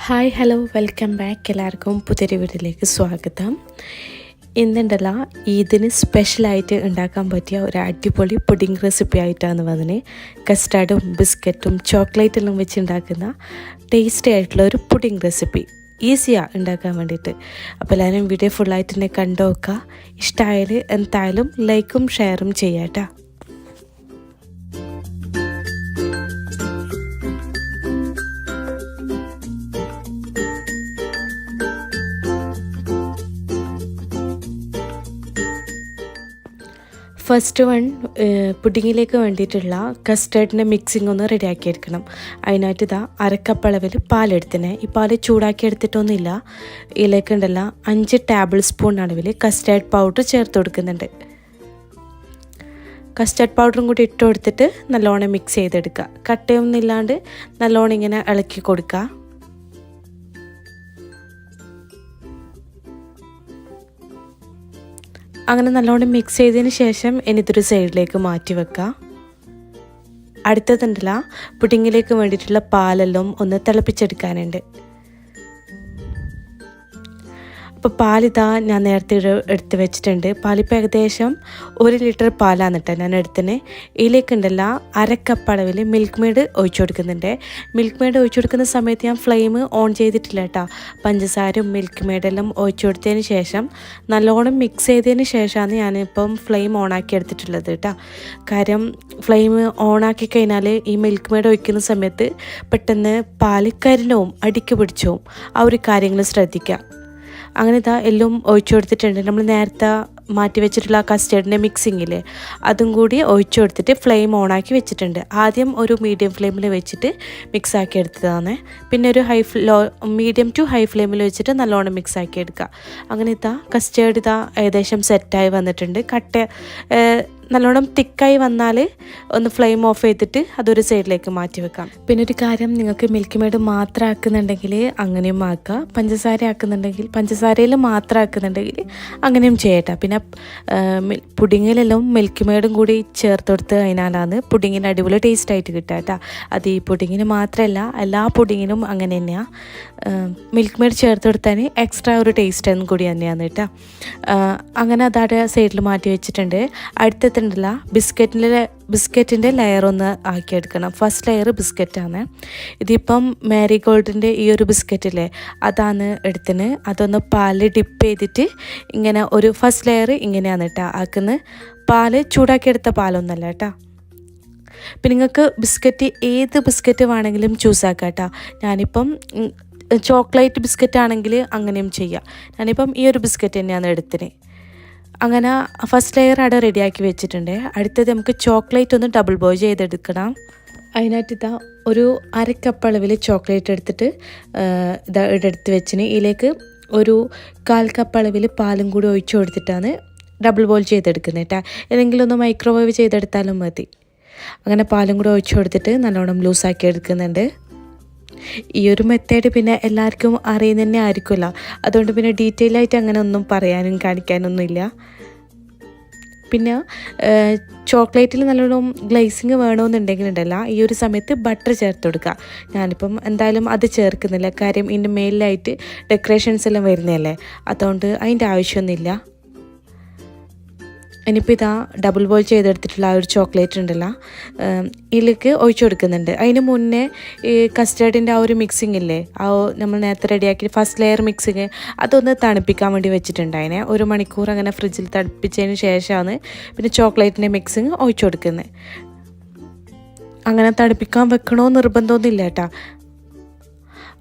Hi hello welcome back. എല്ലാവർക്കും പുതിയൊരു വീഡിയോയിലേക്ക് സ്വാഗതം. ഇന്നുണ്ടല്ലോ ഇതിന് സ്പെഷ്യലായിട്ട് ഉണ്ടാക്കാൻ പറ്റിയ ഒരു അടിപൊളി പുഡിംഗ് റെസിപ്പി ആയിട്ടാണ് വന്നത്. കസ്റ്റാർഡും ബിസ്ക്കറ്റും ചോക്ലേറ്റെല്ലാം വെച്ച് ഉണ്ടാക്കുന്ന ടേസ്റ്റി ആയിട്ടുള്ള ഒരു പുഡിംഗ് റെസിപ്പി. ഈസിയാണ് ഉണ്ടാക്കാൻ വേണ്ടിയിട്ട്. അപ്പോൾ എല്ലാവരും വീഡിയോ ഫുള്ളായിട്ട് തന്നെ കണ്ടു നോക്കുക. ഇഷ്ടമായാൽ എന്തായാലും ലൈക്കും ഷെയറും ചെയ്യാം കേട്ടോ. ഫസ്റ്റ് പുഡിങ്ങിലേക്ക് വേണ്ടിയിട്ടുള്ള കസ്റ്റേർഡിൻ്റെ മിക്സിംഗ് ഒന്ന് റെഡിയാക്കി എടുക്കണം. അതിനായിട്ട് ഇതാ അരക്കപ്പളവിൽ പാലെടുത്തിനെ. ഈ പാൽ ചൂടാക്കി എടുത്തിട്ടൊന്നുമില്ല. ഇതിലേക്കുണ്ടല്ലോ 5 ടേബിൾ സ്പൂൺ അളവിൽ കസ്റ്റേർഡ് പൗഡർ ചേർത്ത് കൊടുക്കുന്നുണ്ട്. കസ്റ്റേർഡ് പൗഡറും കൂടി ഇട്ട് കൊടുത്തിട്ട് നല്ലോണം മിക്സ് ചെയ്തെടുക്കുക. കട്ടയൊന്നും ഇല്ലാണ്ട് നല്ലോണം ഇങ്ങനെ ഇളക്കി കൊടുക്കുക. അങ്ങനെ നല്ലോണം മിക്സ് ചെയ്തതിന് ശേഷം ഇതൊരു സൈഡിലേക്ക് മാറ്റി വെക്കാം. അടുത്തതുണ്ടല്ല പുഡിങ്ങിലേക്ക് വേണ്ടിയിട്ടുള്ള പാലെല്ലാം ഒന്ന് തിളപ്പിച്ചെടുക്കാനുണ്ട്. അപ്പോൾ പാലിതാ ഞാൻ നേരത്തെ എടുത്ത് വെച്ചിട്ടുണ്ട്. പാലിപ്പോൾ ഏകദേശം 1 ലിറ്റർ പാലാണ് കേട്ടോ ഞാൻ എടുത്തിന്. ഇതിലേക്കുണ്ടല്ല അരക്കപ്പളവിൽ മിൽക്ക് മെയ്ഡ് ഒഴിച്ചു കൊടുക്കുന്നുണ്ട്. മിൽക്ക് മെയ്ഡ് ഒഴിച്ചു കൊടുക്കുന്ന സമയത്ത് ഞാൻ ഫ്ലെയിം ഓൺ ചെയ്തിട്ടില്ല കേട്ടോ. പഞ്ചസാരയും മിൽക്ക് മെയ്ഡെല്ലാം ഒഴിച്ചു കൊടുത്തതിന് ശേഷം നല്ലോണം മിക്സ് ചെയ്തതിന് ശേഷമാണ് ഞാനിപ്പം ഫ്ലെയിം ഓണാക്കി എടുത്തിട്ടുള്ളത് കേട്ടോ. കാര്യം ഫ്ലെയിം ഓണാക്കി കഴിഞ്ഞാൽ ഈ മിൽക്ക് മെയ്ഡ് ഒഴിക്കുന്ന സമയത്ത് പെട്ടെന്ന് പാല് കരിനവും അടിക്ക് പിടിച്ചവും ആ ഒരു കാര്യങ്ങൾ ശ്രദ്ധിക്കുക. അങ്ങനെ ഇതാ എല്ലാം ഒഴിച്ചു കൊടുത്തിട്ടുണ്ട്. നമ്മൾ നേരത്തെ മാറ്റി വെച്ചിട്ടുള്ള കസ്റ്റേർഡിൻ്റെ മിക്സിങ്ങില്ലേ അതും കൂടി ഒഴിച്ചു കൊടുത്തിട്ട് ഫ്ലെയിം ഓണാക്കി വെച്ചിട്ടുണ്ട്. ആദ്യം ഒരു മീഡിയം ഫ്ലെയിമിൽ വെച്ചിട്ട് മിക്സ് ആക്കി എടുത്തതാണ്. പിന്നെ ഒരു മീഡിയം ടു ഹൈ ഫ്ലെയിമിൽ വെച്ചിട്ട് നല്ലോണം മിക്സ് ആക്കി എടുക്കുക. അങ്ങനെ ഇതാ കസ്റ്റേർഡ് ഏകദേശം സെറ്റായി വന്നിട്ടുണ്ട്. നല്ലോണം തിക്കായി വന്നാൽ ഒന്ന് ഫ്ലെയിം ഓഫ് ചെയ്തിട്ട് അതൊരു സൈഡിലേക്ക് മാറ്റി വെക്കാം. പിന്നെ ഒരു കാര്യം, നിങ്ങൾക്ക് മിൽക്ക് മെയ്ഡ് മാത്രം ആക്കുന്നുണ്ടെങ്കിൽ അങ്ങനെയും ആക്കുക. പഞ്ചസാരയിൽ മാത്രം ആക്കുന്നുണ്ടെങ്കിൽ അങ്ങനെയും ചെയ്യട്ടെ. പിന്നെ പുഡിങ്ങിലെല്ലാം മിൽക്ക് മെയ്ഡും കൂടി ചേർത്ത് കൊടുത്ത് കഴിഞ്ഞാലാണ് പുഡിങ്ങിന് അടിപൊളി ടേസ്റ്റ് ആയിട്ട് കിട്ടുക കേട്ടോ. അത് ഈ പുഡിങ്ങിന് മാത്രമല്ല, എല്ലാ പുഡിങ്ങിനും അങ്ങനെ തന്നെയാണ്. മിൽക്ക് മെയ്ഡ് ചേർത്ത് കൊടുത്താൽ എക്സ്ട്രാ ഒരു ടേസ്റ്റ് കൂടി തന്നെയാണ് കേട്ടോ. അങ്ങനെ അതാടെ സൈഡിൽ മാറ്റി വെച്ചിട്ടുണ്ട്. അടുത്തുണ്ടല്ല ബിസ്ക്കറ്റിൻ്റെ ലെയർ ഒന്ന് ആക്കിയെടുക്കണം. First layer ബിസ്ക്കറ്റാണ്. ഇതിപ്പം മാരിഗോൾഡിൻ്റെ ഈ ഒരു ബിസ്ക്കറ്റില്ലേ അതാണ് എടുത്തിന്. അതൊന്ന് പാലിൽ ഡിപ്പ് ചെയ്തിട്ട് ഇങ്ങനെ ഒരു ഫസ്റ്റ് ലെയർ ഇങ്ങനെയാണ് കേട്ടോ ആക്കുന്നത്. പാല് ചൂടാക്കിയെടുത്ത പാലൊന്നല്ല കേട്ടോ. പിന്നെ നിങ്ങൾക്ക് ഏത് ബിസ്ക്കറ്റ് വേണമെങ്കിലും ചൂസ് ആക്കാം കേട്ടോ. ഞാനിപ്പം ചോക്ലേറ്റ് ബിസ്ക്കറ്റ് ആണെങ്കിൽ അങ്ങനെയും ചെയ്യാം. ഞാനിപ്പം ഈ ഒരു ബിസ്ക്കറ്റ് തന്നെയാണ് എടുത്തിന്. അങ്ങനെ ഫസ്റ്റ് ലെയർ അവിടെ റെഡിയാക്കി വെച്ചിട്ടുണ്ട്. അടുത്തത് നമുക്ക് ചോക്ലേറ്റ് ഒന്ന് ഡബിൾ ബോയിൽ ചെയ്തെടുക്കണം. അതിനായിട്ട് ഒരു അരക്കപ്പളവിൽ ചോക്ലേറ്റ് എടുത്തിട്ട് എടുത്ത് വെച്ചിന്. ഇതിലേക്ക് ഒരു 1/4 കപ്പളവിൽ പാലും കൂടി ഒഴിച്ചു കൊടുത്തിട്ടാണ് ഡബിൾ ബോയിൽ ചെയ്തെടുക്കുന്നത് കേട്ടോ. ഏതെങ്കിലും ഒന്ന് മൈക്രോവേവ് ചെയ്തെടുത്താലും മതി. അങ്ങനെ പാലും കൂടി ഒഴിച്ചു കൊടുത്തിട്ട് നല്ലോണം ലൂസാക്കി എടുക്കുന്നുണ്ട്. ഈ ഒരു മെത്തേഡ് പിന്നെ എല്ലാവർക്കും അറിയുന്ന തന്നെ ആയിരിക്കുമല്ലോ. അതുകൊണ്ട് പിന്നെ ഡീറ്റെയിൽ ആയിട്ട് അങ്ങനെ ഒന്നും പറയാനും കാണിക്കാനൊന്നുമില്ല. പിന്നെ ചോക്ലേറ്റിൽ നല്ലോണം ഗ്ലേസിങ് വേണമെന്നുണ്ടെങ്കിലുണ്ടല്ലോ ഈ ഒരു സമയത്ത് ബട്ടർ ചേർത്ത് കൊടുക്കുക. ഞാനിപ്പം എന്തായാലും അത് ചേർക്കുന്നില്ല. കാര്യം ഇതിൻ്റെ മേലിലായിട്ട് ഡെക്കറേഷൻസ് എല്ലാം വരുന്നതല്ലേ, അതുകൊണ്ട് അതിൻ്റെ ആവശ്യമൊന്നുമില്ല. ഇനിയിപ്പോൾ ഡബിൾ ബോയിൽ ചെയ്തെടുത്തിട്ടുള്ള ആ ഒരു ചോക്ലേറ്റ് ഉണ്ടല്ലോ ഇതിലേക്ക് ഒഴിച്ചു കൊടുക്കുന്നുണ്ട്. അതിന് മുന്നേ ഈ കസ്റ്റേർഡിൻ്റെ ആ ഒരു മിക്സിങ് ഇല്ലേ, നമ്മൾ നേരത്തെ റെഡിയാക്കി ഫസ്റ്റ് ലെയർ മിക്സിങ് അതൊന്ന് തണുപ്പിക്കാൻ വേണ്ടി വെച്ചിട്ടുണ്ട്. 1 മണിക്കൂർ അങ്ങനെ ഫ്രിഡ്ജിൽ തണുപ്പിച്ചതിന് ശേഷമാണ് പിന്നെ ചോക്ലേറ്റിൻ്റെ മിക്സിങ് ഒഴിച്ചു കൊടുക്കുന്നത്. അങ്ങനെ തണുപ്പിക്കാൻ വെക്കണമെന്ന് നിർബന്ധമൊന്നുമില്ല കേട്ടോ.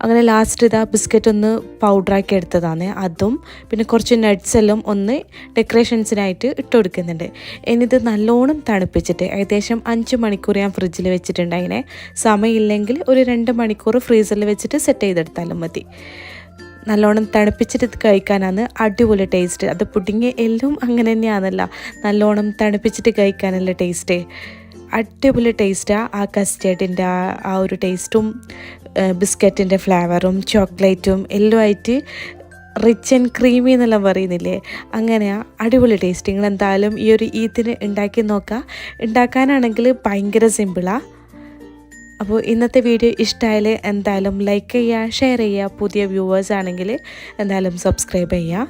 അങ്ങനെ ലാസ്റ്റ് ബിസ്ക്കറ്റ് ഒന്ന് പൗഡറാക്കി എടുത്തതാണ്. അതും പിന്നെ കുറച്ച് നട്ട്സ് എല്ലാം ഒന്ന് ഡെക്കറേഷൻസിനായിട്ട് ഇട്ട് കൊടുക്കുന്നുണ്ട്. ഇത് നല്ലോണം തണുപ്പിച്ചിട്ട് ഏകദേശം 5 മണിക്കൂർ ഞാൻ ഫ്രിഡ്ജിൽ വെച്ചിട്ടുണ്ട്. അതിനെ സമയമില്ലെങ്കിൽ ഒരു 2 മണിക്കൂർ ഫ്രീസറിൽ വെച്ചിട്ട് സെറ്റ് ചെയ്തെടുത്താലും മതി. നല്ലോണം തണുപ്പിച്ചിട്ട് കഴിക്കാനാണ് അടിപൊളി ടേസ്റ്റ്. അത് പുഡിങ് എല്ലാം അങ്ങനെ തന്നെയാണല്ലോ, നല്ലോണം തണുപ്പിച്ചിട്ട് കഴിക്കാനല്ല ടേസ്റ്റ്. അടിപൊളി ടേസ്റ്റാണ്. ആ കസ്റ്റേർഡിൻ്റെ ആ ഒരു ടേസ്റ്റും ബിസ്ക്കറ്റിൻ്റെ ഫ്ലേവറും ചോക്ലേറ്റും എല്ലാം ആയിട്ട് റിച്ച് ആൻഡ് ക്രീമി എന്നെല്ലാം പറയുന്നില്ലേ, അങ്ങനെയാണ് അടിപൊളി ടേസ്റ്റ്. നിങ്ങൾ എന്തായാലും ഈ ഒരു ഈദിന് ഉണ്ടാക്കി നോക്കുക. ഉണ്ടാക്കാനാണെങ്കിൽ ഭയങ്കര സിമ്പിളാണ്. അപ്പോൾ ഇന്നത്തെ വീഡിയോ ഇഷ്ടമായാൽ എന്തായാലും ലൈക്ക് ചെയ്യുക, ഷെയർ ചെയ്യുക. പുതിയ വ്യൂവേഴ്സ് ആണെങ്കിൽ എന്തായാലും സബ്സ്ക്രൈബ് ചെയ്യുക.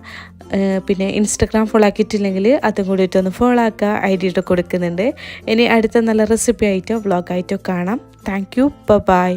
പിന്നെ ഇൻസ്റ്റഗ്രാം ഫോളോ ആക്കിയിട്ടില്ലെങ്കിൽ അതും കൂടിയിട്ടൊന്ന് ഫോളോ ആക്കുക. ID ഇട്ട് കൊടുക്കുന്നുണ്ട്. ഇനി അടുത്ത നല്ല റെസിപ്പി ആയിട്ടോ വ്ളോഗായിട്ടോ കാണാം. Thank you. ബൈ.